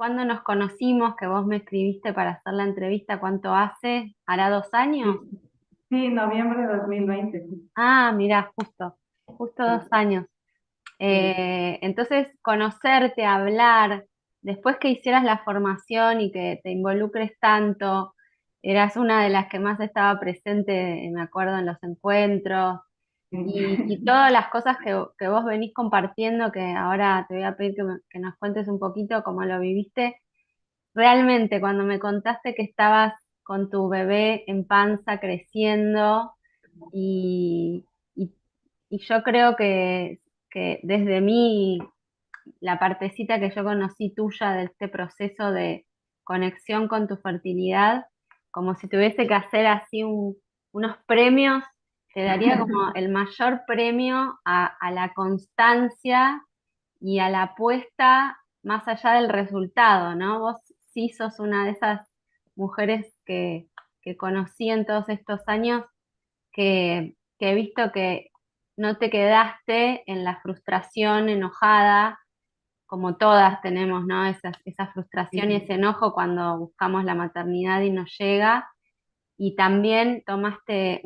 cuándo nos conocimos, que vos me escribiste para hacer la entrevista, ¿cuánto hace? ¿Hará 2 años? Sí, sí, noviembre de 2020. Ah, mirá, justo Sí, 2 años. sí, Entonces, conocerte, hablar, después que hicieras la formación y que te involucres tanto, eras una de las que más estaba presente, me acuerdo, en los encuentros, y sí. todas las cosas que vos venís compartiendo, que ahora te voy a pedir que nos cuentes un poquito cómo lo viviste. Realmente, cuando me contaste que estabas con tu bebé en panza creciendo y, y- y yo creo que desde mí, la partecita que yo conocí tuya de este proceso de conexión con tu fertilidad, como si tuviese que hacer así unos premios, te daría como el mayor premio a la constancia y a la apuesta más allá del resultado, ¿no? Vos sí sos una de esas mujeres que conocí en todos estos años que he visto que no te quedaste en la frustración, enojada, como todas tenemos, ¿no? Esa frustración y ese enojo cuando buscamos la maternidad y nos llega. Y también tomaste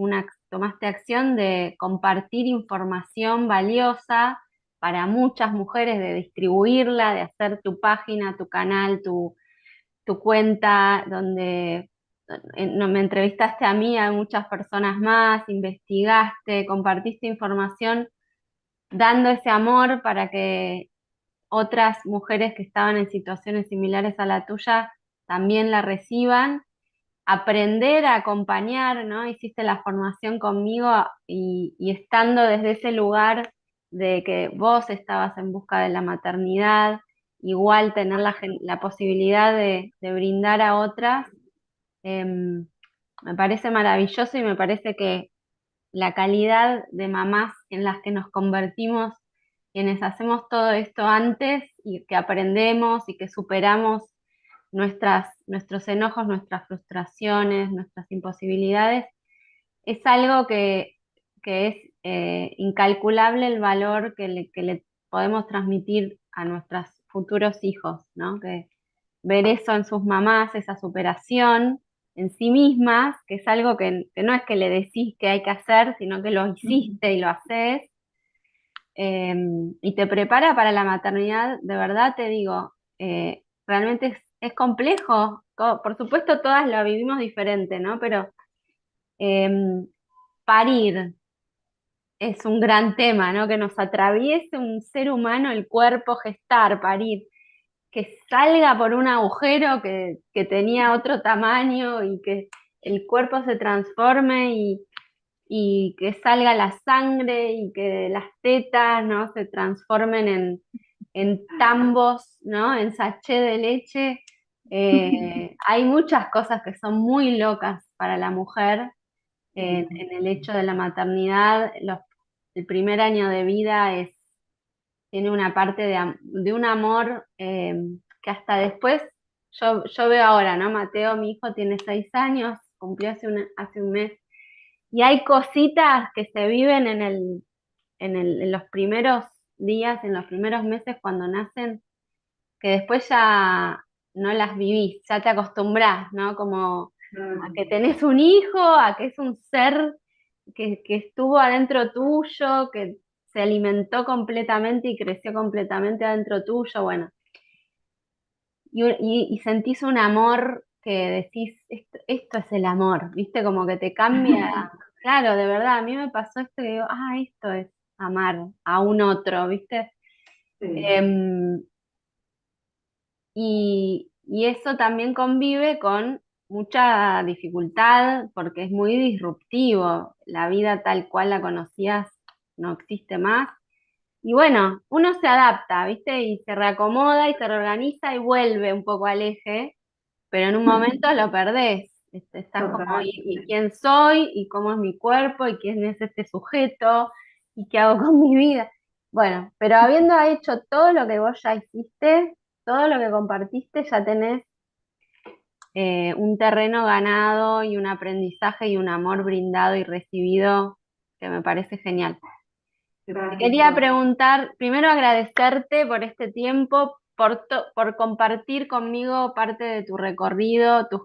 acción de compartir información valiosa para muchas mujeres, de distribuirla, de hacer tu página, tu canal, tu cuenta, donde no, me entrevistaste a mí, a muchas personas más, investigaste, compartiste información, dando ese amor para que otras mujeres que estaban en situaciones similares a la tuya también la reciban. Aprender a acompañar, ¿no? Hiciste la formación conmigo y estando desde ese lugar de que vos estabas en busca de la maternidad, igual tener la posibilidad de brindar a otras, me parece maravilloso y me parece que la calidad de mamás en las que nos convertimos, quienes hacemos todo esto antes y que aprendemos y que superamos nuestros enojos, nuestras frustraciones, nuestras imposibilidades, es algo que es incalculable el valor que le podemos transmitir a nuestros futuros hijos, ¿no? Que ver eso en sus mamás, esa superación en sí mismas, que es algo que no es que le decís que hay que hacer, sino que lo hiciste y lo haces, eh, y te prepara para la maternidad, de verdad te digo, realmente es complejo. Por supuesto, todas lo vivimos diferente, ¿no? Pero eh, parir es un gran tema, ¿no? Que nos atraviese un ser humano el cuerpo, gestar, parir, que salga por un agujero que tenía otro tamaño y que el cuerpo se transforme y que salga la sangre y que las tetas, ¿no? Se transformen en tambos, ¿no? En sachet de leche. Hay muchas cosas que son muy locas para la mujer en el hecho de la maternidad. El primer año de vida tiene una parte de un amor que hasta después, yo veo ahora, ¿no? Mateo, mi hijo, tiene 6 años, cumplió hace un mes, y hay cositas que se viven en los primeros días, en los primeros meses cuando nacen, que después ya no las vivís, ya te acostumbrás, ¿no? Como a que tenés un hijo, a que es un ser que estuvo adentro tuyo, que se alimentó completamente y creció completamente adentro tuyo, bueno, y sentís un amor que decís, esto es el amor, ¿viste? Como que te cambia. Claro, de verdad, a mí me pasó esto que digo, esto es amar a un otro, ¿viste? Sí, Em, y eso también convive con mucha dificultad porque es muy disruptivo. La vida tal cual la conocías no existe más. Y bueno, uno se adapta, ¿viste? Y se reacomoda y se reorganiza y vuelve un poco al eje, pero en un momento lo perdés. Estás como, total. ¿y quién soy? ¿Y cómo es mi cuerpo? ¿Y quién es este sujeto? ¿Y qué hago con mi vida? Bueno, pero habiendo hecho todo lo que vos ya hiciste, todo lo que compartiste, ya tenés un terreno ganado y un aprendizaje y un amor brindado y recibido que me parece genial. Te Gracias, quería Flor. preguntar, primero agradecerte por este tiempo, por compartir conmigo parte de tu recorrido, tus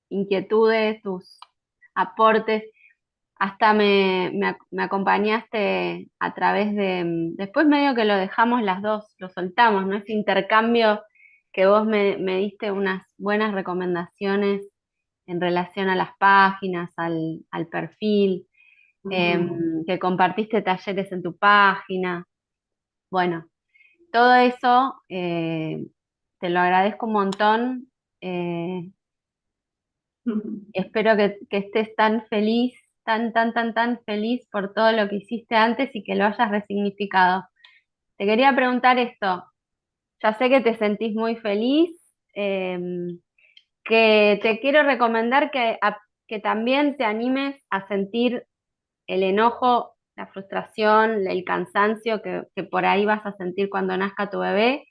inquietudes, tus aportes. Hasta me acompañaste a través de, después medio que lo dejamos las dos, lo soltamos, ¿no? Ese intercambio que vos me diste unas buenas recomendaciones en relación a las páginas, al perfil, que compartiste talleres en tu página. Bueno, todo eso te lo agradezco un montón. eh, Espero que estés tan feliz, tan feliz por todo lo que hiciste antes y que lo hayas resignificado. Te quería preguntar esto. Ya sé que te sentís muy feliz, eh, que te quiero recomendar que también te animes a sentir el enojo, la frustración, el cansancio que por ahí vas a sentir cuando nazca tu bebé,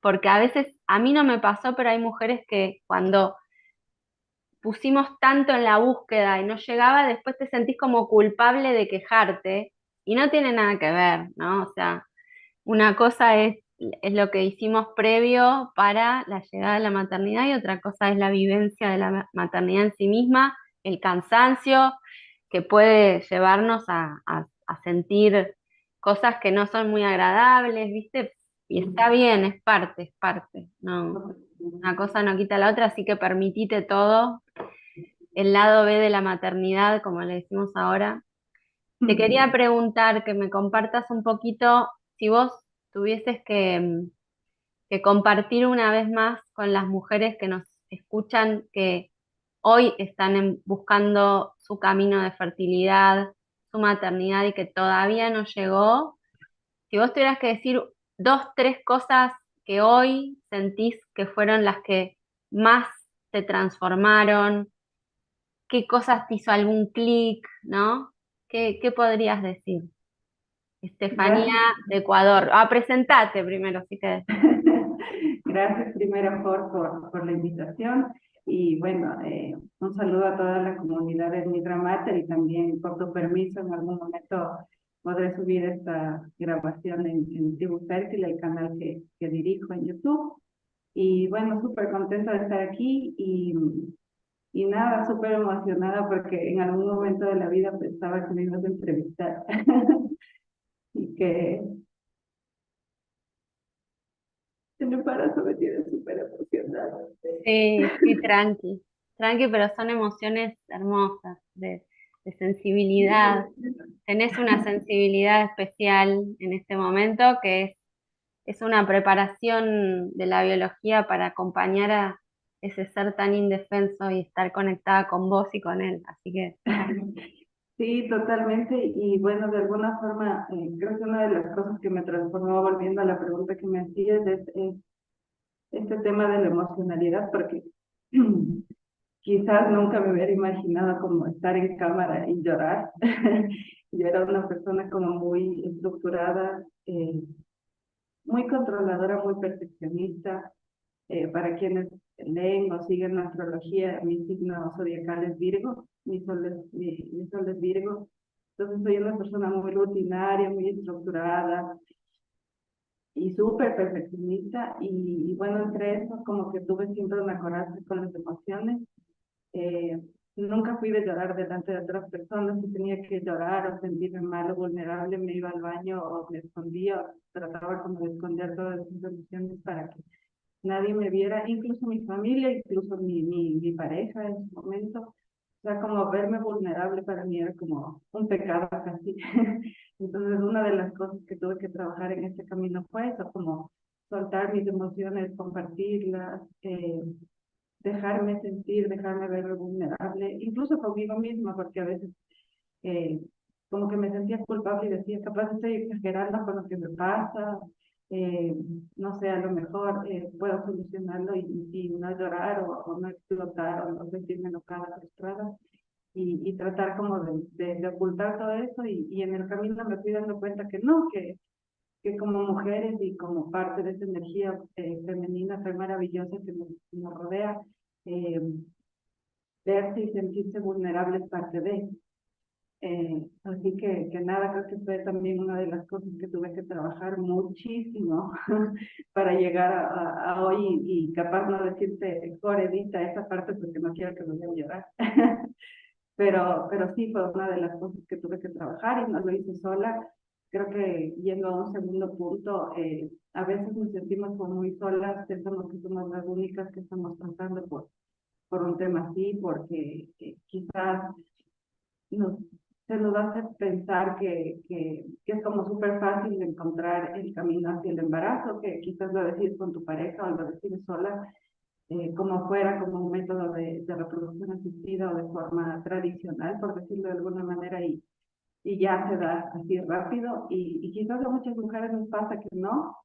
porque a veces a mí no me pasó, pero hay mujeres que cuando pusimos tanto en la búsqueda y no llegaba, después te sentís como culpable de quejarte y no tiene nada que ver, ¿no? O sea, una cosa es lo que hicimos previo para la llegada de la maternidad y otra cosa es la vivencia de la maternidad en sí misma, el cansancio que puede llevarnos a sentir cosas que no son muy agradables, ¿viste? Y está bien, es parte, no, una cosa no quita la otra, así que permitite todo, el lado B de la maternidad, como le decimos ahora. Te quería preguntar que me compartas un poquito, si vos tuvieses que compartir una vez más con las mujeres que nos escuchan, que hoy están buscando su camino de fertilidad, su maternidad y que todavía no llegó, si vos tuvieras que decir dos, tres cosas que hoy sentís que fueron las que más te transformaron, qué cosas te hizo algún clic, ¿no? ¿Qué podrías decir? Estefanía Gracias. de Ecuador. Presentate primero, si querés. Gracias primero por la invitación y bueno, un saludo a toda la comunidad de Nidra Mater y también por tu permiso en algún momento podré subir esta grabación en Tribu Fértil, el canal que dirijo en YouTube. Y bueno, súper contenta de estar aquí y nada, súper emocionada porque en algún momento de la vida pensaba que me ibas a entrevistar y que el embarazo me tiene súper emocionada. Sí, sí, tranqui, tranqui, pero son emociones hermosas, de sensibilidad. Tenés una sensibilidad especial en este momento que es una preparación de la biología para acompañar a ese ser tan indefenso y estar conectada con vos y con él. Así que, Sí, totalmente. Y bueno, de alguna forma, creo que una de las cosas que me transformó, volviendo a la pregunta que me hacías, es este tema de la emocionalidad, porque quizás nunca me hubiera imaginado como estar en cámara y llorar. Yo era una persona como muy estructurada, muy controladora, muy perfeccionista. Para quienes leen o siguen la astrología, mi signo zodiacal es Virgo, mi sol es Virgo. Entonces soy una persona muy rutinaria, muy estructurada y súper perfeccionista. Y bueno, entre eso como que tuve siempre una coraje con las emociones. Eh, Nunca fui de llorar delante de otras personas. Si tenía que llorar o sentirme mal o vulnerable, me iba al baño o me escondía, o trataba como de esconder todas esas emociones para que nadie me viera, incluso mi familia, incluso mi pareja en su momento. O sea, como verme vulnerable para mí era como un pecado casi. Entonces, una de las cosas que tuve que trabajar en este camino fue eso, como soltar mis emociones, compartirlas, dejarme sentir, dejarme ver vulnerable, incluso conmigo misma, porque a veces eh, como que me sentía culpable y decía, capaz estoy exagerando con lo que me pasa, eh, no sé, a lo mejor puedo solucionarlo y no llorar o no explotar o no sentirme enojada, frustrada y tratar como de ocultar todo eso y en el camino me fui dando cuenta que no, que como mujeres y como parte de esa energía femenina tan maravillosa que nos rodea, eh, verse y sentirse vulnerable es parte de. Así que nada, creo que fue también una de las cosas que tuve que trabajar muchísimo para llegar a hoy y capaz no decirte, Core, edita esa parte porque no quiero que me vaya a llorar. Pero sí fue una de las cosas que tuve que trabajar y no lo hice sola. Creo que yendo a un segundo punto, a veces nos sentimos como muy solas, pensamos que somos las únicas que estamos pasando por un tema así, porque quizás nos, se nos hace pensar que es como súper fácil encontrar el camino hacia el embarazo, que quizás lo decides con tu pareja o lo decides sola, como fuera como un método de reproducción asistida o de forma tradicional, por decirlo de alguna manera, y ya se da así rápido. Y quizás a muchas mujeres nos pasa que no,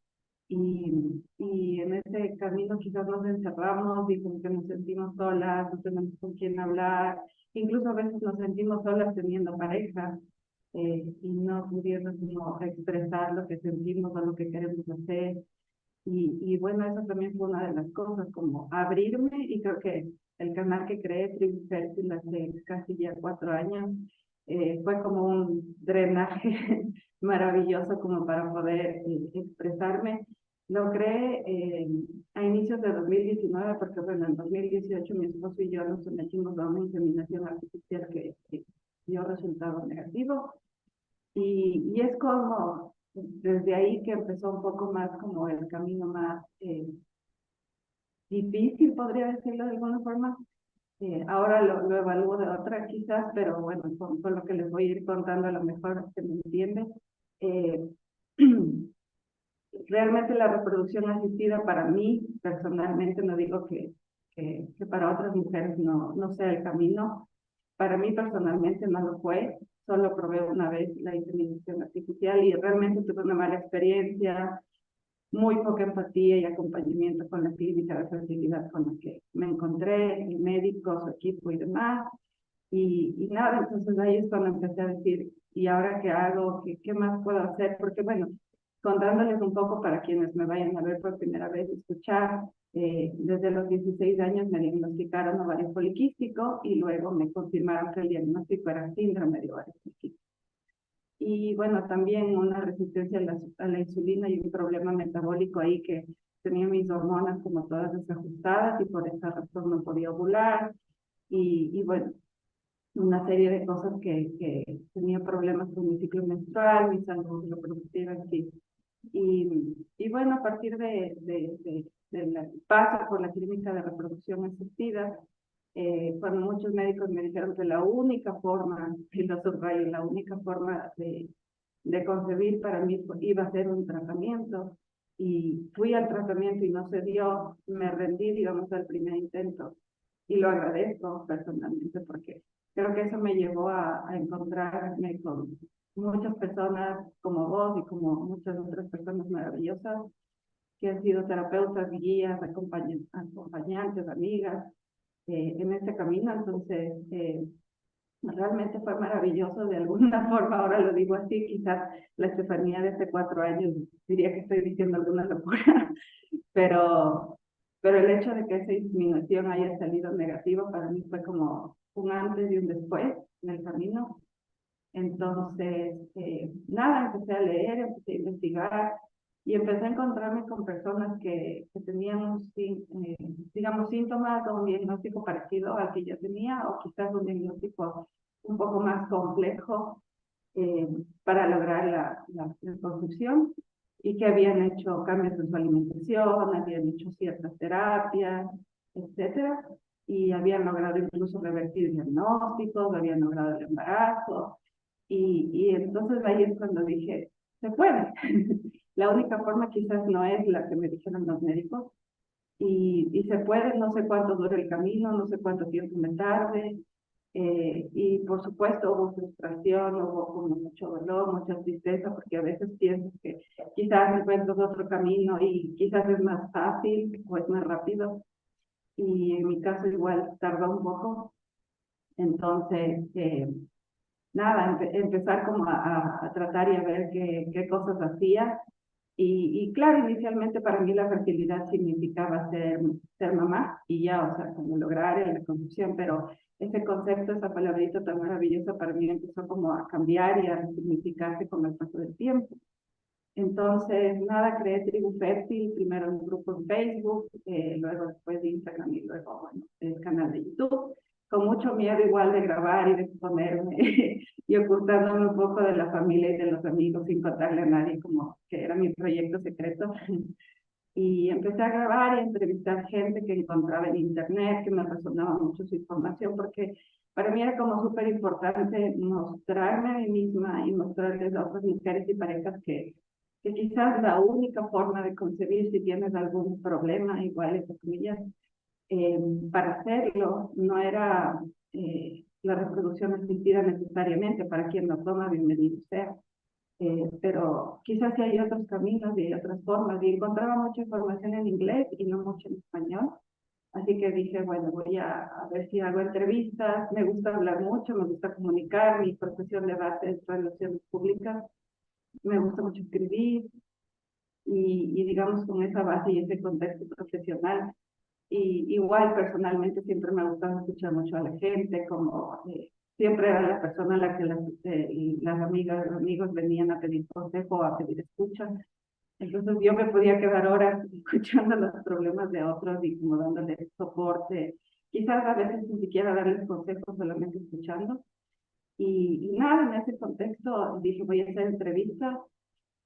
y en ese camino quizás nos encerramos y como que nos sentimos solas, no tenemos con quién hablar, incluso a veces nos sentimos solas teniendo pareja, y no pudiendo como expresar lo que sentimos o lo que queremos hacer. Y bueno, eso también fue una de las cosas, como abrirme, y creo que el canal que creé, Tribu Fértil, hace casi ya 4 años, fue como un drenaje maravilloso como para poder expresarme. Lo creé a inicios de 2019 porque bueno, en 2018 mi esposo y yo nos sometimos a una inseminación artificial que dio resultado negativo. Y es como desde ahí que empezó un poco más como el camino más difícil, podría decirlo de alguna forma. Ahora lo evalúo de otra quizás, pero bueno, con lo que les voy a ir contando a lo mejor se me entiende. Eh, Realmente la reproducción asistida para mí, personalmente, no digo que para otras mujeres no sea el camino. Para mí personalmente no lo fue, solo probé una vez la inseminación artificial y realmente tuve una mala experiencia, muy poca empatía y acompañamiento con la clínica de fertilidad con la que me encontré, el médico, su equipo y demás. Y nada, entonces ahí es cuando empecé a decir, ¿y ahora qué hago? ¿Qué más puedo hacer? Porque bueno, contándoles un poco para quienes me vayan a ver por primera vez, escuchar, desde los 16 años me diagnosticaron ovario poliquístico y luego me confirmaron que el diagnóstico era síndrome de ovario poliquístico. Y bueno, también una resistencia a la insulina y un problema metabólico ahí que tenía mis hormonas como todas desajustadas y por esa razón no podía ovular. Y bueno, una serie de cosas que tenía problemas con mi ciclo menstrual, mi salud reproductiva, en fin. Y bueno, a partir del paso por la clínica de reproducción asistida, cuando muchos médicos me dijeron que la única forma, y lo subrayo, la única forma de concebir para mí iba a ser un tratamiento, y fui al tratamiento y no se dio, me rendí, digamos, al primer intento, y lo agradezco personalmente porque creo que eso me llevó a encontrarme con muchas personas como vos y como muchas otras personas maravillosas que han sido terapeutas, guías, acompañantes, amigas, en este camino. Entonces, realmente fue maravilloso de alguna forma, ahora lo digo así, quizás la Estefanía de hace 4 años diría que estoy diciendo alguna locura, pero, pero el hecho de que esa inseminación haya salido negativa para mí fue como un antes y un después en el camino. Entonces, nada, empecé a leer, empecé a investigar y empecé a encontrarme con personas que tenían, digamos, síntomas o un diagnóstico parecido al que yo tenía, o quizás un diagnóstico un poco más complejo, eh, para lograr la concepción, y que habían hecho cambios en su alimentación, habían hecho ciertas terapias, etcétera, y habían logrado incluso revertir diagnósticos, habían logrado el embarazo. Y entonces ahí es cuando dije, se puede. La única forma quizás no es la que me dijeron los médicos, y se puede, no sé cuánto dura el camino, no sé cuánto tiempo me tarde, y por supuesto hubo frustración, hubo como mucho dolor, mucha tristeza, porque a veces piensas que quizás encuentras otro camino y quizás es más fácil o es más rápido, y en mi caso igual tarda un poco. Entonces, nada, empezar como a tratar y a ver qué cosas hacía. Y claro, inicialmente para mí la fertilidad significaba ser mamá y ya, o sea, como lograr la concepción, pero ese concepto, esa palabrita tan maravillosa para mí empezó como a cambiar y a significarse con el paso del tiempo. Entonces, nada, creé Tribu Fértil, primero en un grupo en Facebook, luego después de Instagram y luego, bueno, el canal de YouTube, con mucho miedo igual de grabar y de exponerme y ocultándome un poco de la familia y de los amigos sin contarle a nadie como que era mi proyecto secreto. Y empecé a grabar y a entrevistar gente que encontraba en internet, que me resonaba mucho su información, porque para mí era como súper importante mostrarme a mí misma y mostrarles a otras mujeres y parejas que quizás la única forma de concebir si tienes algún problema, igual entre comillas, eh, para hacerlo no era la reproducción asistida necesariamente, para quien lo toma, bienvenido sea. Pero quizás sí hay otros caminos y hay otras formas. Y encontraba mucha información en inglés y no mucho en español. Así que dije, bueno, voy a ver si hago entrevistas. Me gusta hablar mucho, me gusta comunicar. Mi profesión de base es relaciones públicas. Me gusta mucho escribir y digamos con esa base y ese contexto profesional. Y igual personalmente siempre me ha gustado escuchar mucho a la gente, como siempre era la persona a la que las amigas, los amigos venían a pedir consejo, a pedir escucha. Entonces yo me podía quedar horas escuchando los problemas de otros y como dándoles soporte. Quizás a veces ni siquiera darles consejos, solamente escuchando. Y nada, en ese contexto dije, voy a hacer entrevistas,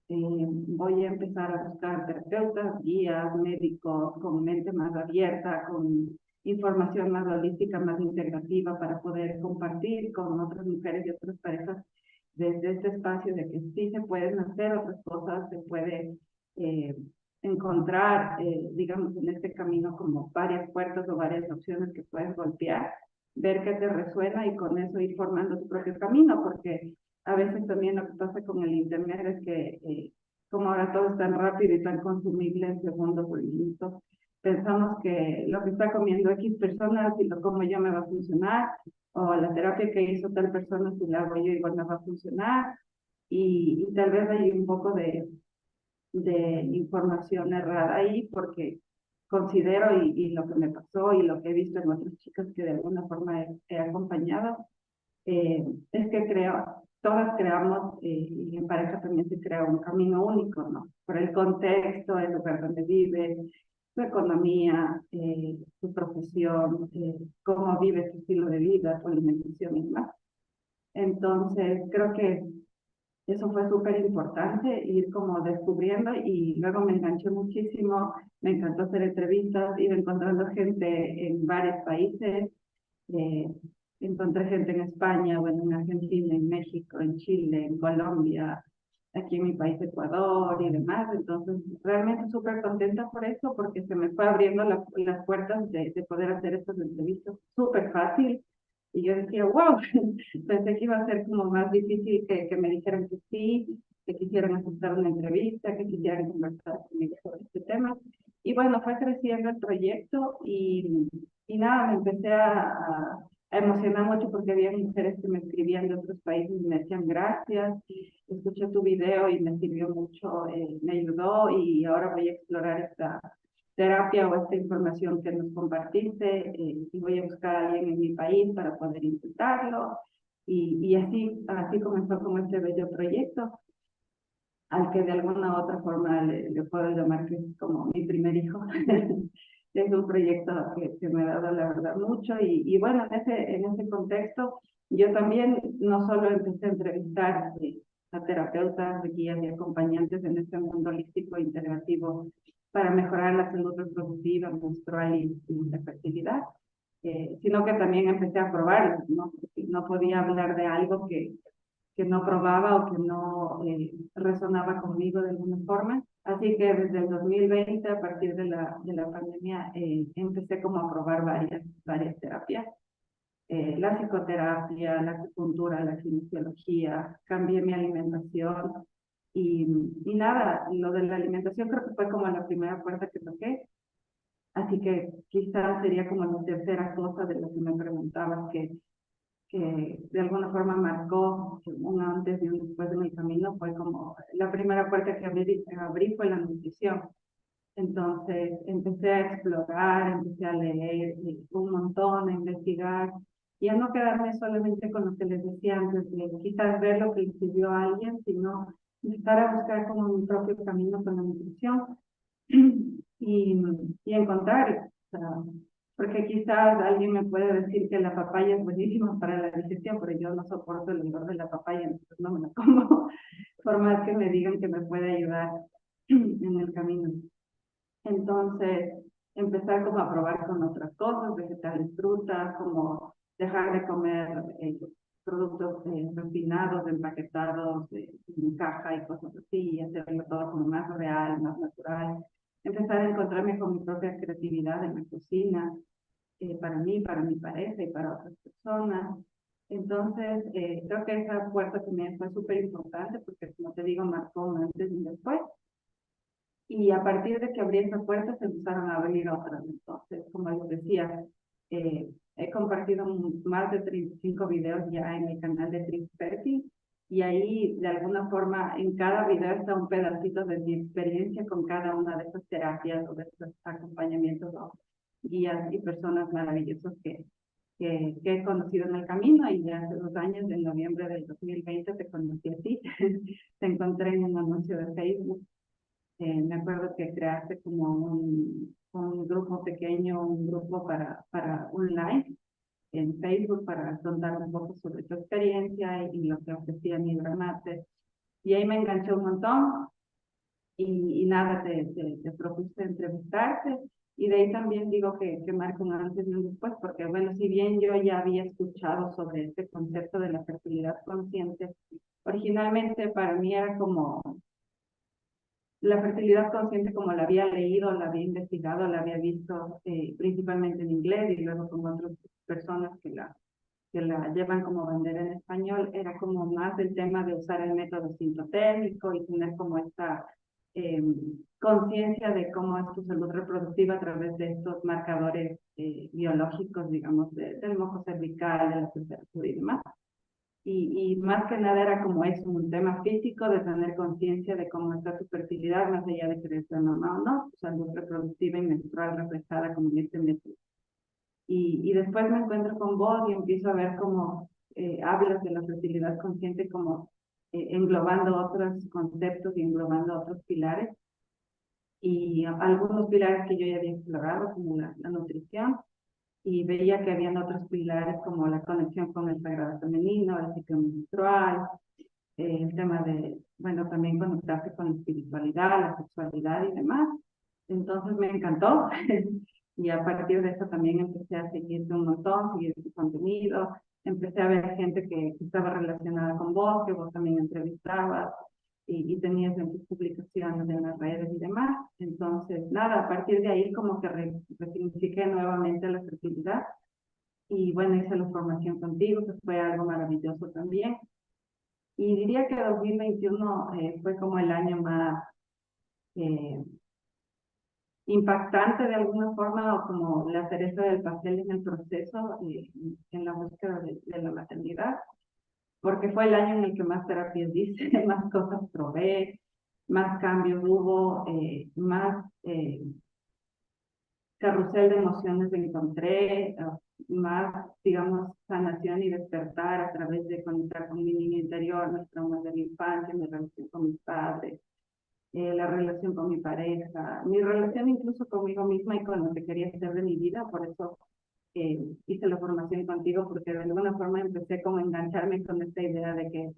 voy a empezar a buscar terapeutas, guías, médicos con mente más abierta, con información más holística, más integrativa para poder compartir con otras mujeres y otras parejas desde este espacio de que sí se pueden hacer otras cosas, se puede eh, encontrar, digamos, en este camino como varias puertas o varias opciones que puedes golpear, ver qué te resuena y con eso ir formando tu propio camino, porque a veces también lo que pasa con el internet es que como ahora todo es tan rápido y tan consumible en segundos o minutos, pensamos que lo que está comiendo X personas, si lo como yo me va a funcionar, o la terapia que hizo tal persona, si la hago yo igual me va a funcionar, y tal vez hay un poco de información errada ahí, porque considero, y lo que me pasó y lo que he visto en otras chicas que de alguna forma he acompañado, es que creo, todas creamos, y en pareja también se crea un camino único, ¿no? Por el contexto, el lugar donde vive, su economía, su profesión, cómo vive su estilo de vida, su alimentación y demás. Entonces, creo que eso fue súper importante, ir como descubriendo y luego me enganché muchísimo, me encantó hacer entrevistas, ir encontrando gente en varios países, eh, encontré gente en España, bueno, en Argentina, en México, en Chile, en Colombia, aquí en mi país, Ecuador y demás. Entonces, realmente súper contenta por eso, porque se me fue abriendo las puertas de poder hacer estas entrevistas súper fácil. Y yo decía, wow, pensé que iba a ser como más difícil que me dijeran que sí, que quisieran aceptar una entrevista, que quisieran conversar conmigo sobre este tema. Y bueno, fue creciendo el proyecto y nada, me empecé a emocionar mucho porque había mujeres que me escribían de otros países y me decían gracias, escuché tu video y me sirvió mucho, me ayudó y ahora voy a explorar esta terapia o esta información que nos compartiste y voy a buscar a alguien en mi país para poder intentarlo. Y así comenzó con este bello proyecto, al que de alguna u otra forma le puedo llamar que es como mi primer hijo. Es un proyecto que me ha dado la verdad mucho y bueno, en ese contexto yo también no solo empecé a entrevistar a terapeutas, guías y acompañantes en este mundo holístico e integrativo para mejorar la salud reproductiva, menstrual y la fertilidad, sino que también empecé a probarlo, ¿no? No podía hablar de algo que no probaba o que no resonaba conmigo de alguna forma. Así que desde el 2020, a partir de la pandemia, empecé como a probar varias terapias. La psicoterapia, la acupuntura, la kinesiología, cambié mi alimentación y nada, lo de la alimentación creo que fue como la primera puerta que toqué. Así que quizás sería como la tercera cosa de lo que me preguntabas, que de alguna forma marcó un antes y un después de mi camino, fue como la primera puerta que abrí fue la nutrición. Entonces empecé a explorar, empecé a leer un montón, a investigar y a no quedarme solamente con lo que les decía antes, de quizás ver lo que le sirvió a alguien, sino empezar a buscar como mi propio camino con la nutrición y encontrar, o sea, porque quizás alguien me puede decir que la papaya es buenísima para la digestión, pero yo no soporto el olor de la papaya, entonces no me la como, por más que me digan que me puede ayudar en el camino. Entonces, empezar como a probar con otras cosas, vegetales, frutas, como dejar de comer productos refinados, empaquetados, en caja y cosas así, y hacerlo todo como más real, más natural. Empezar a encontrarme con mi propia creatividad en la cocina, para mí, para mi pareja y para otras personas. Entonces, creo que esa puerta también fue súper importante porque, como te digo, marcó un antes y un después. Y a partir de que abrí esa puerta se empezaron a abrir otras. Entonces, como les decía, he compartido más de 35 videos ya en el canal de Trixperky y ahí de alguna forma en cada video está un pedacito de mi experiencia con cada una de esas terapias o de esos acompañamientos o guías y personas maravillosas que he conocido en el camino y ya hace 2 años, en noviembre del 2020, te conocí a ti, te encontré en un anuncio de Facebook. Me acuerdo que creaste como un grupo pequeño, un grupo para un live en Facebook para contar un poco sobre tu experiencia y lo que ofrecía mi Mate. Y ahí me enganché un montón y nada, te propuse entrevistarte. Y de ahí también digo que marca un antes y un después, porque bueno, si bien yo ya había escuchado sobre este concepto de la fertilidad consciente, originalmente para mí era como la fertilidad consciente, como la había leído, la había investigado, la había visto principalmente en inglés y luego con otras personas que la llevan como bandera en español, era como más el tema de usar el método sintotérmico y tener como esta eh, conciencia de cómo es tu salud reproductiva a través de estos marcadores biológicos, digamos, del moco cervical, de la temperatura y demás. Y más que nada era como eso, un tema físico de tener conciencia de cómo está tu fertilidad, más allá de querer ser mamá o no, tu salud reproductiva y menstrual reflejada como en este método. Y después me encuentro con vos y empiezo a ver cómo hablas de la fertilidad consciente como englobando otros conceptos y englobando otros pilares. Y algunos pilares que yo ya había explorado, como la nutrición, y veía que habían otros pilares como la conexión con el sagrado femenino, el ciclo menstrual, el tema de, bueno, también conectarse con la espiritualidad, la sexualidad y demás. Entonces me encantó y a partir de eso también empecé a seguirte un montón, seguir tu contenido, empecé a ver gente que estaba relacionada con vos, que vos también entrevistabas y tenías en tus publicaciones en las redes y demás. Entonces, nada, a partir de ahí como que resignifiqué nuevamente la fertilidad y bueno, hice la formación contigo, que fue algo maravilloso también. Y diría que 2021 fue como el año más eh, impactante de alguna forma o como la cereza del pastel en el proceso, en la búsqueda de la maternidad, porque fue el año en el que más terapias hice, más cosas probé, más cambios hubo, más carrusel de emociones encontré, más, digamos, sanación y despertar a través de conectar con mi niño interior, los traumas de la infancia, mi relación con mis padres, la relación con mi pareja, mi relación incluso conmigo misma y con lo que quería hacer de mi vida. Por eso hice la formación contigo, porque de alguna forma empecé como a engancharme con esta idea de que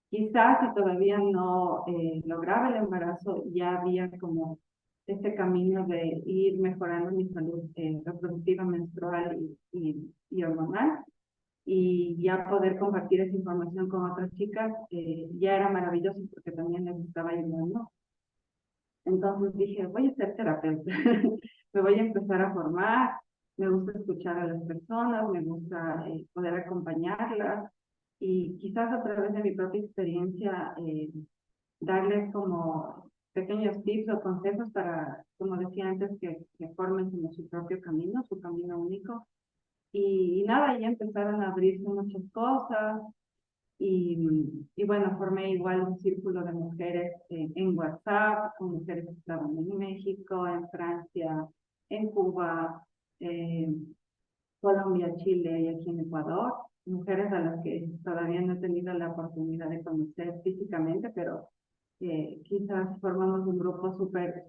quizás si todavía no lograba el embarazo, ya había como este camino de ir mejorando mi salud reproductiva, menstrual y hormonal, y ya poder compartir esa información con otras chicas, ya era maravilloso porque también les estaba ayudando. Entonces dije, voy a ser terapeuta, me voy a empezar a formar, me gusta escuchar a las personas, me gusta poder acompañarlas y quizás a través de mi propia experiencia darles como pequeños tips o consejos para, como decía antes, que formen como su camino único. Y nada, ya empezaron a abrirse muchas cosas, y bueno, formé igual un círculo de mujeres en WhatsApp, con mujeres que estaban en México, en Francia, en Cuba, eh, Colombia, Chile y aquí en Ecuador, mujeres a las que todavía no he tenido la oportunidad de conocer físicamente, pero quizás formamos un grupo súper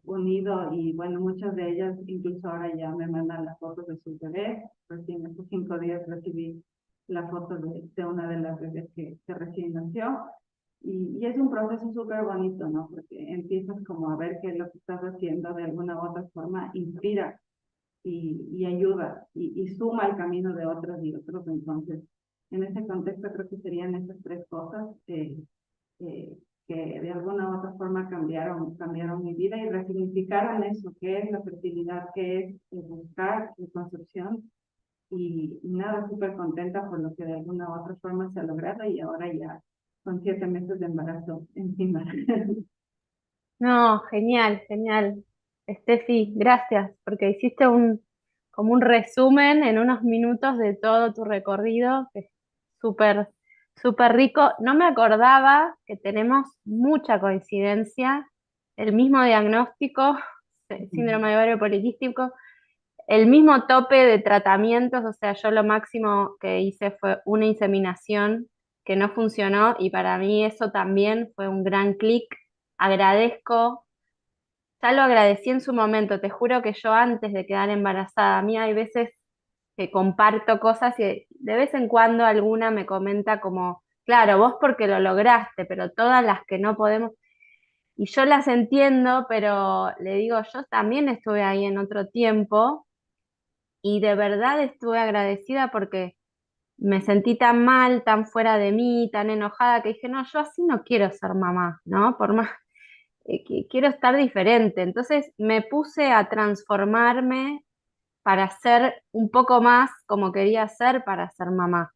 unido y bueno, muchas de ellas incluso ahora ya me mandan las fotos de sus bebés. Recién estos 5 días recibí la foto de una de las bebés que recién nació. Y es un proceso súper bonito, ¿no? Porque empiezas como a ver que lo que estás haciendo de alguna u otra forma inspira y ayuda y suma el camino de otros y otros. Entonces, en ese contexto creo que serían esas tres cosas eh, que de alguna u otra forma cambiaron mi vida y resignificaron eso, que es la fertilidad, que es buscar la concepción y nada, súper contenta por lo que de alguna u otra forma se ha logrado y ahora ya con 7 meses de embarazo encima. No, genial, genial. Steffi, gracias, porque hiciste como un resumen en unos minutos de todo tu recorrido, que es súper, súper rico. No me acordaba que tenemos mucha coincidencia, el mismo diagnóstico, síndrome de ovario poliquístico, el mismo tope de tratamientos, o sea, yo lo máximo que hice fue una inseminación que no funcionó y para mí eso también fue un gran clic. Agradezco, ya lo agradecí en su momento, te juro que yo antes de quedar embarazada, a mí hay veces que comparto cosas y de vez en cuando alguna me comenta como, claro, vos porque lo lograste, pero todas las que no podemos, y yo las entiendo, pero le digo, yo también estuve ahí en otro tiempo y de verdad estuve agradecida porque me sentí tan mal, tan fuera de mí, tan enojada que dije, no, yo así no quiero ser mamá, ¿no? Por más quiero estar diferente. Entonces me puse a transformarme para ser un poco más como quería ser para ser mamá,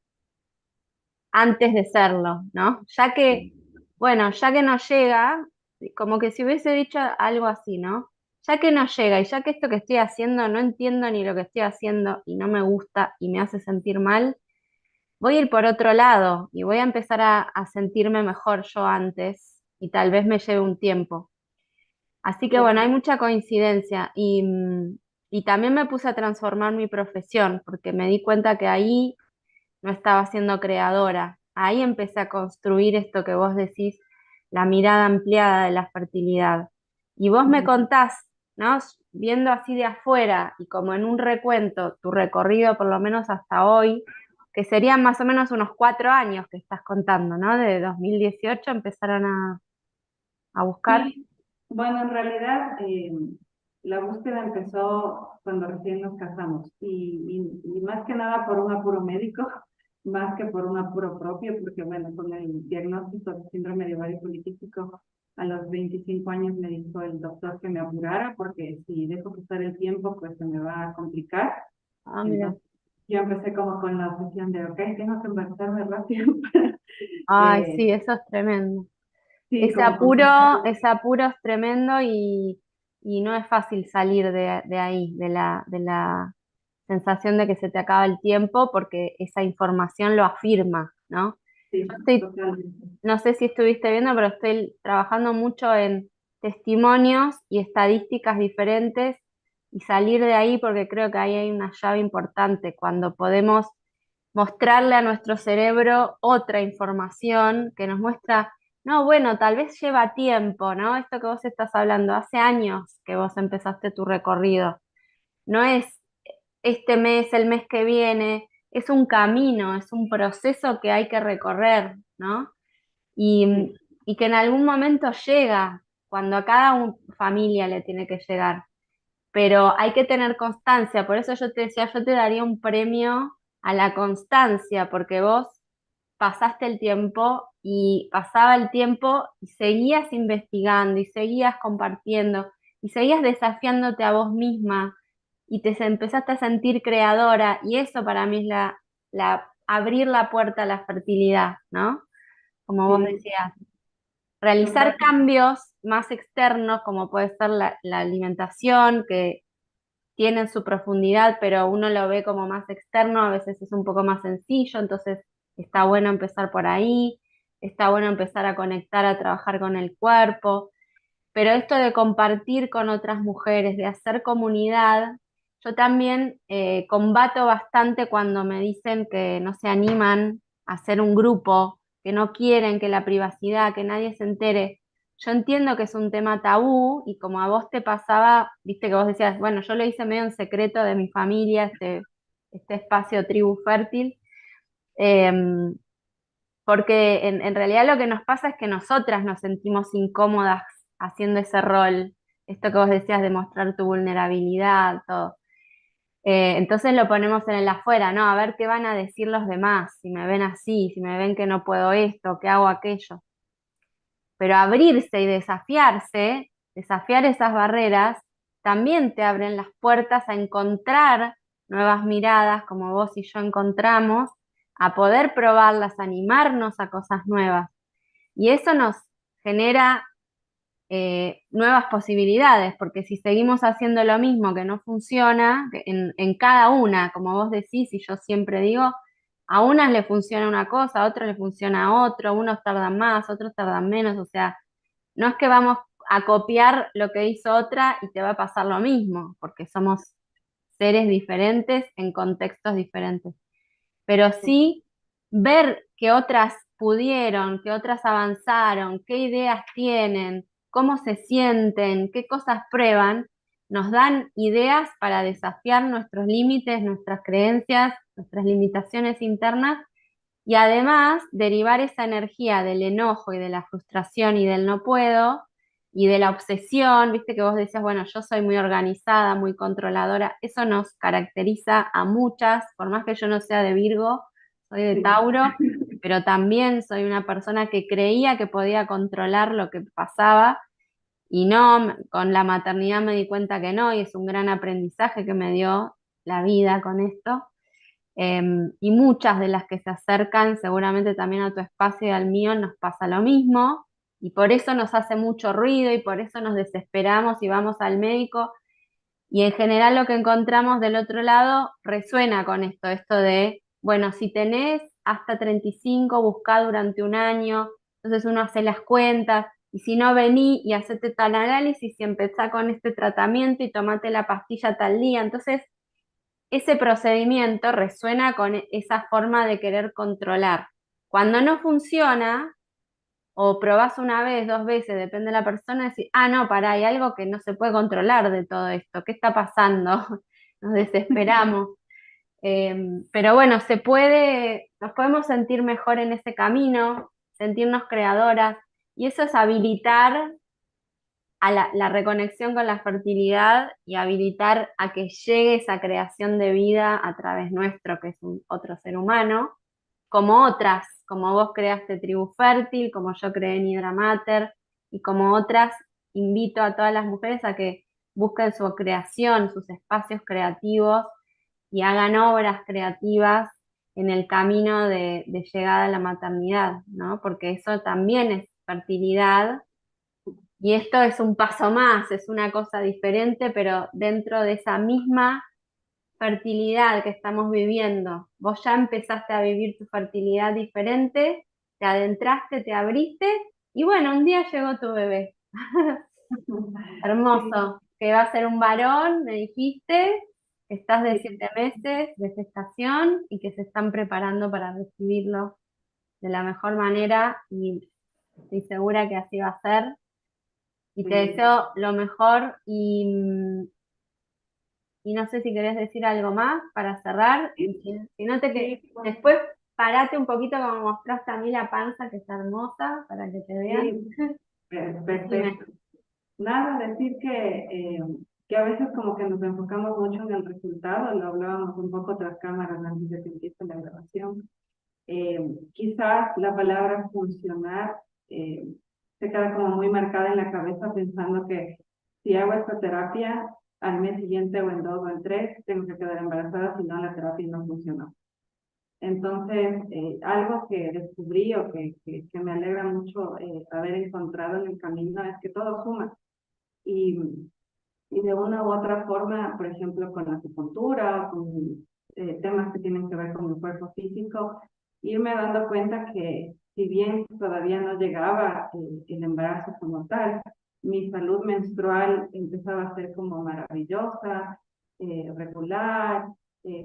antes de serlo, ¿no? Ya que, bueno, ya que no llega, como que si hubiese dicho algo así, ¿no? Ya que no llega y ya que esto que estoy haciendo no entiendo ni lo que estoy haciendo y no me gusta y me hace sentir mal, voy a ir por otro lado y voy a empezar a sentirme mejor yo antes y tal vez me lleve un tiempo. Así que bueno, hay mucha coincidencia y también me puse a transformar mi profesión porque me di cuenta que ahí no estaba siendo creadora. Ahí empecé a construir esto que vos decís, la mirada ampliada de la fertilidad. Y vos me contás, ¿no? Viendo así de afuera y como en un recuento tu recorrido por lo menos hasta hoy, que serían más o menos unos 4 años que estás contando, ¿no? De 2018 empezaron a buscar. Sí, bueno, en realidad la búsqueda empezó cuando recién nos casamos y más que nada por un apuro médico, más que por un apuro propio, porque bueno, con el diagnóstico de síndrome de ovario poliquístico a los 25 años me dijo el doctor que me apurara porque si dejo pasar el tiempo pues se me va a complicar. Ah, mira. Entonces yo empecé como con la obsesión de, ok, tengo que embarazarme rápido. Ay, eh, sí, eso es tremendo. sí, como compensar. Ese apuro es tremendo y no es fácil salir de ahí, de la sensación de que se te acaba el tiempo, porque esa información lo afirma, ¿no? Sí, Yo estoy, totalmente. no sé si estuviste viendo, pero estoy trabajando mucho en testimonios y estadísticas diferentes y salir de ahí porque creo que ahí hay una llave importante, cuando podemos mostrarle a nuestro cerebro otra información que nos muestra, no, bueno, tal vez lleva tiempo, ¿no? Esto que vos estás hablando, hace años que vos empezaste tu recorrido, no es este mes, el mes que viene, es un camino, es un proceso que hay que recorrer, ¿no? Sí, Y que en algún momento llega, cuando a cada familia le tiene que llegar, pero hay que tener constancia, por eso yo te decía, yo te daría un premio a la constancia, porque vos pasaste el tiempo y pasaba el tiempo y seguías investigando y seguías compartiendo y seguías desafiándote a vos misma y empezaste a sentir creadora y eso para mí es abrir la puerta a la fertilidad, ¿no? Como vos sí, decías, realizar total. cambios más externos como puede ser la alimentación, que tienen su profundidad, pero uno lo ve como más externo, a veces es un poco más sencillo, entonces está bueno empezar por ahí, está bueno empezar a conectar, a trabajar con el cuerpo, pero esto de compartir con otras mujeres, de hacer comunidad, yo también combato bastante cuando me dicen que no se animan a hacer un grupo, que no quieren que la privacidad, que nadie se entere. Yo entiendo que es un tema tabú y como a vos te pasaba, viste que vos decías, bueno, yo lo hice medio en secreto de mi familia, este espacio tribu fértil, em, porque en realidad lo que nos pasa es que nosotras nos sentimos incómodas haciendo ese rol, esto que vos decías de mostrar tu vulnerabilidad, todo. Entonces lo ponemos en el afuera, ¿no? A ver qué van a decir los demás, si me ven así, si me ven que no puedo esto, que hago aquello. Pero abrirse y desafiarse, desafiar esas barreras, también te abren las puertas a encontrar nuevas miradas, como vos y yo encontramos, a poder probarlas, a animarnos a cosas nuevas. Y eso nos genera nuevas posibilidades, porque si seguimos haciendo lo mismo que no funciona, que en cada una, como vos decís y yo siempre digo, a unas le funciona una cosa, a otras le funciona otro, unos tardan más, otros tardan menos, o sea, no es que vamos a copiar lo que hizo otra y te va a pasar lo mismo, porque somos seres diferentes en contextos diferentes, pero sí ver que otras pudieron, que otras avanzaron, qué ideas tienen, cómo se sienten, qué cosas prueban, nos dan ideas para desafiar nuestros límites, nuestras creencias, nuestras limitaciones internas y además derivar esa energía del enojo y de la frustración y del no puedo y de la obsesión, viste que vos decías, bueno, yo soy muy organizada, muy controladora, eso nos caracteriza a muchas, por más que yo no sea de Virgo, soy de Sí. Tauro, pero también soy una persona que creía que podía controlar lo que pasaba y no, con la maternidad me di cuenta que no, y es un gran aprendizaje que me dio la vida con esto. Y muchas de las que se acercan seguramente también a tu espacio y al mío nos pasa lo mismo y por eso nos hace mucho ruido y por eso nos desesperamos y vamos al médico y en general lo que encontramos del otro lado resuena con esto, esto de, bueno, si tenés hasta 35, buscá durante un año, entonces uno hace las cuentas y si no vení y hacete tal análisis y empezá con este tratamiento y tomate la pastilla tal día, entonces ese procedimiento resuena con esa forma de querer controlar. Cuando no funciona, o probás una vez, dos veces, depende de la persona, decís, ah, no, pará, hay algo que no se puede controlar de todo esto, ¿qué está pasando? Nos desesperamos. Pero bueno, se puede, nos podemos sentir mejor en ese camino, sentirnos creadoras, y eso es habilitar a la reconexión con la fertilidad y habilitar a que llegue esa creación de vida a través nuestro, que es otro ser humano, como otras, como vos creaste Tribu Fértil, como yo creé Nidra Mater, y como otras, invito a todas las mujeres a que busquen su creación, sus espacios creativos y hagan obras creativas en el camino de llegada a la maternidad, ¿no? Porque eso también es fertilidad y esto es un paso más, es una cosa diferente, pero dentro de esa misma fertilidad que estamos viviendo, vos ya empezaste a vivir tu fertilidad diferente, te adentraste, te abriste y bueno, un día llegó tu bebé. Sí, Hermoso, que va a ser un varón, me dijiste, que estás de sí, 7 meses de gestación y que se están preparando para recibirlo de la mejor manera y estoy segura que así va a ser. Y te sí. deseo lo mejor y no sé si querés decir algo más para cerrar. Y si no te que Sí, después parate un poquito como mostraste a mí la panza que está hermosa para que te vean. sí, Decime. perfecto. Nada, decir que a veces como que nos enfocamos mucho en el resultado, lo hablábamos un poco tras cámaras antes de que empiece la grabación. Quizás la palabra funcionar se queda como muy marcada en la cabeza pensando que si hago esta terapia, al mes siguiente o en 2 o en 3 tengo que quedar embarazada, si no la terapia no funcionó. Entonces, algo que descubrí o que me alegra mucho haber encontrado en el camino es que todo suma. Y, y de una u otra forma, por ejemplo, con la acupuntura, con temas que tienen que ver con el cuerpo físico, irme dando cuenta que si bien todavía no llegaba el embarazo como tal, mi salud menstrual empezaba a ser como maravillosa, regular,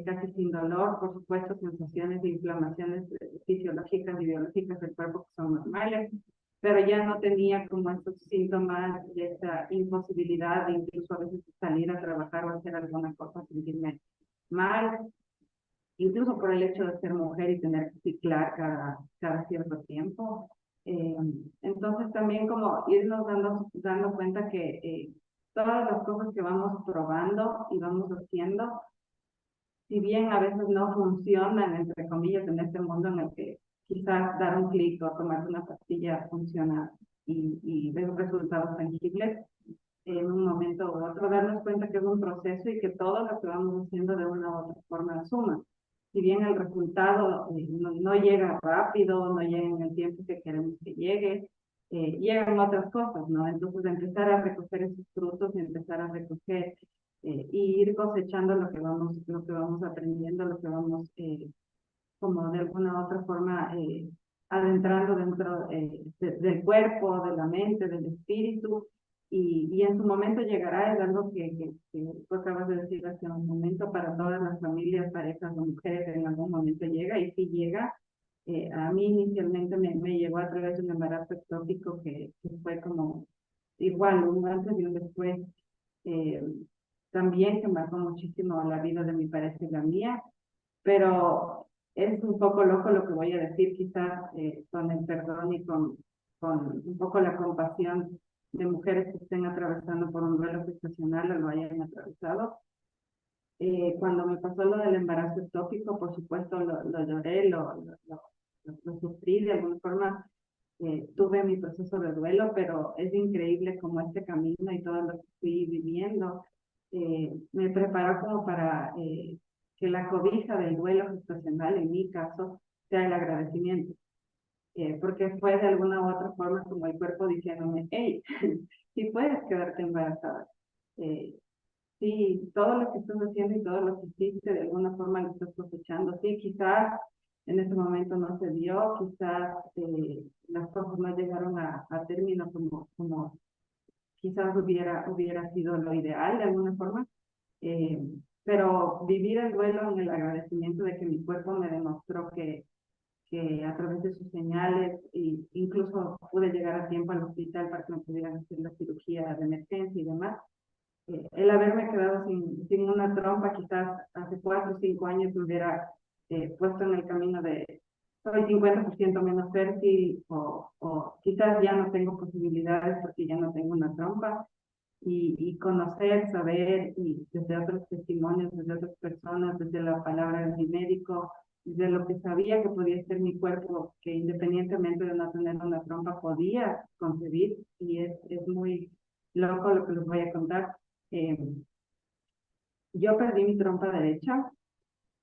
casi sin dolor, por supuesto, sensaciones de inflamaciones fisiológicas y biológicas del cuerpo que son normales, pero ya no tenía como estos síntomas de esa imposibilidad de incluso a veces salir a trabajar o hacer alguna cosa, sentirme mal, incluso por el hecho de ser mujer y tener que ciclar cada cierto tiempo. Eh, entonces también como irnos dando cuenta que todas las cosas que vamos probando y vamos haciendo, si bien a veces no funcionan, entre comillas, en este mundo en el que quizás dar un clic o tomar una pastilla funciona y ver resultados tangibles, en un momento u otro, darnos cuenta que es un proceso y que todo lo que vamos haciendo de una u otra forma suma. Si bien el resultado no llega rápido, no llega en el tiempo que queremos que llegue, llegan otras cosas, ¿no? Entonces empezar a recoger esos frutos y empezar a recoger y ir cosechando lo que vamos aprendiendo, lo que vamos como de alguna u otra forma adentrando dentro del cuerpo, de la mente, del espíritu, y en su momento llegará, es algo que tú acabas de decir hace un momento, para todas las familias, parejas o mujeres, en algún momento llega, y si llega, a mí inicialmente me llegó a través de un embarazo ectópico que fue como igual, un antes y un después, eh, también que marcó muchísimo la vida de mi pareja y la mía, pero es un poco loco lo que voy a decir, quizás con el perdón y con un poco la compasión de mujeres que estén atravesando por un duelo gestacional o lo hayan atravesado. Cuando me pasó lo del embarazo ectópico, por supuesto lo lloré, lo sufrí de alguna forma, tuve mi proceso de duelo, pero es increíble como este camino y todo lo que fui viviendo me preparó como para que la cobija del duelo gestacional, en mi caso, sea el agradecimiento, porque fue de alguna u otra forma como el cuerpo diciéndome, hey, si puedes quedarte embarazada, eh, sí, todo lo que estás haciendo y todo lo que hiciste, de alguna forma lo estás cosechando. Sí, quizás en ese momento no se dio, quizás las cosas no llegaron a término como quizás hubiera sido lo ideal de alguna forma, eh, pero vivir el duelo en el agradecimiento de que mi cuerpo me demostró que a través de sus señales, e incluso pude llegar a tiempo al hospital para que me pudieran hacer la cirugía de emergencia y demás, el haberme quedado sin una trompa, quizás hace 4 o 5 años me hubiera puesto en el camino de soy 50% menos fértil o quizás ya no tengo posibilidades porque ya no tengo una trompa. Y conocer, saber, y desde otros testimonios, desde otras personas, desde la palabra de mi médico, desde lo que sabía que podía ser mi cuerpo, que independientemente de no tener una trompa podía concebir, y es muy loco lo que les voy a contar. Eh, yo perdí mi trompa derecha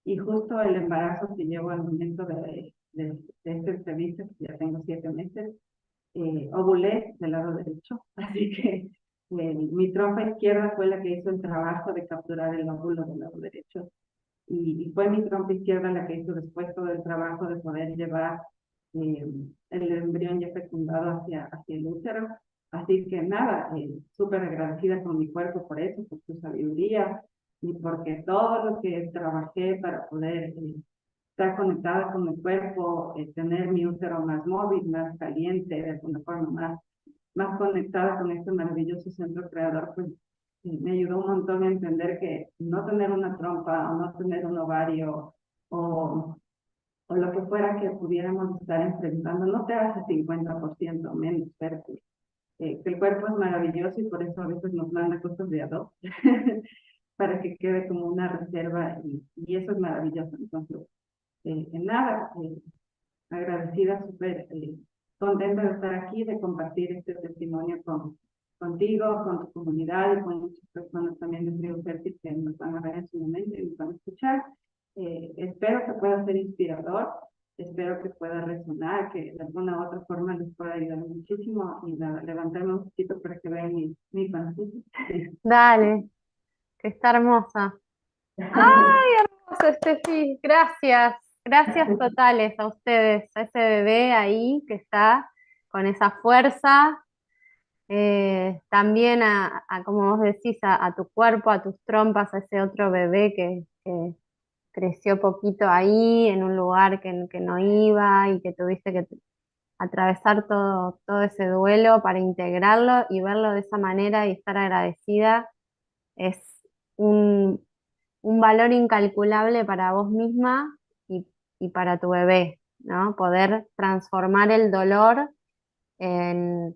y justo el embarazo que llevo al momento de esta entrevista, que ya tengo 7 meses, ovulé del lado derecho, así que mi trompa izquierda fue la que hizo el trabajo de capturar el óvulo del lado derecho y fue mi trompa izquierda la que hizo después todo el trabajo de poder llevar eh, el embrión ya fecundado hacia el útero. Así que nada, súper agradecida con mi cuerpo por eso, por su sabiduría y porque todo lo que trabajé para poder estar conectada con mi cuerpo, tener mi útero más móvil, más caliente, de alguna forma más conectada con este maravilloso centro creador, pues me ayudó un montón a entender que no tener una trompa o no tener un ovario o, o lo que fuera que pudiéramos estar enfrentando no te hace 50% menos fértil. Que el cuerpo es maravilloso y por eso a veces nos manda cosas de a 2 para que quede como una reserva y eso es maravilloso. Entonces, en nada, agradecida, súper contenta de estar aquí, de compartir este testimonio contigo, con tu comunidad y con muchas personas también de Trio Fértil que nos van a ver en su momento y nos van a escuchar. Espero que pueda ser inspirador, espero que pueda resonar, que de alguna u otra forma les pueda ayudar muchísimo y levantarme un poquito para que vean mi pancita. Dale, que está hermosa. ¡Ay, hermoso, Estefi! Gracias, gracias totales a ustedes, a ese bebé ahí que está con esa fuerza También como vos decís, a tu cuerpo, a tus trompas, a ese otro bebé que creció poquito ahí, en un lugar que no iba y que tuviste que atravesar todo ese duelo para integrarlo y verlo de esa manera y estar agradecida, es un, un valor incalculable para vos misma y, y para tu bebé, ¿no? Poder transformar el dolor en,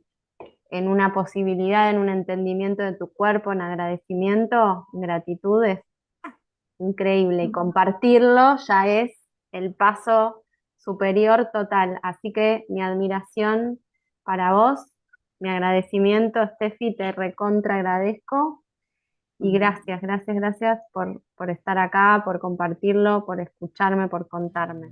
en una posibilidad, en un entendimiento de tu cuerpo, en agradecimiento, en gratitud, es increíble. Y compartirlo ya es el paso superior total. Así que mi admiración para vos, mi agradecimiento, Steffi, te recontra agradezco. Y gracias, gracias, gracias por estar acá, por compartirlo, por escucharme, por contarme.